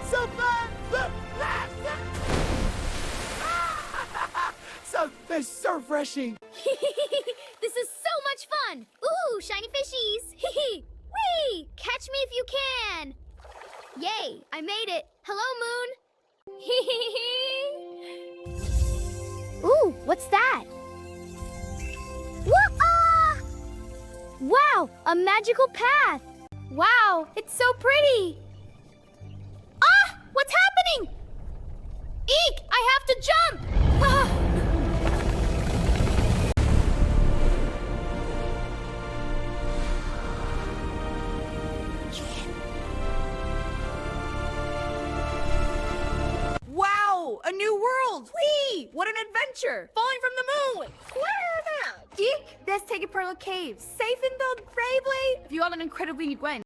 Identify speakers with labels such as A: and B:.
A: So fun! So refreshing.
B: This is so much fun! Ooh, shiny fishies! Whee! Catch me if you can! Yay, I made it! Hello, Moon! Ooh, what's that? Ah! Wow, a magical path! Wow, it's so pretty! Ah! What's happening? Eek! I have to jump! Ah!
C: Wow, a new world! Whee! What an adventure! Falling from the moon! Eek! Let's take it Pearl Cave. Safe and build bravely. If you are an incredibly Gwen.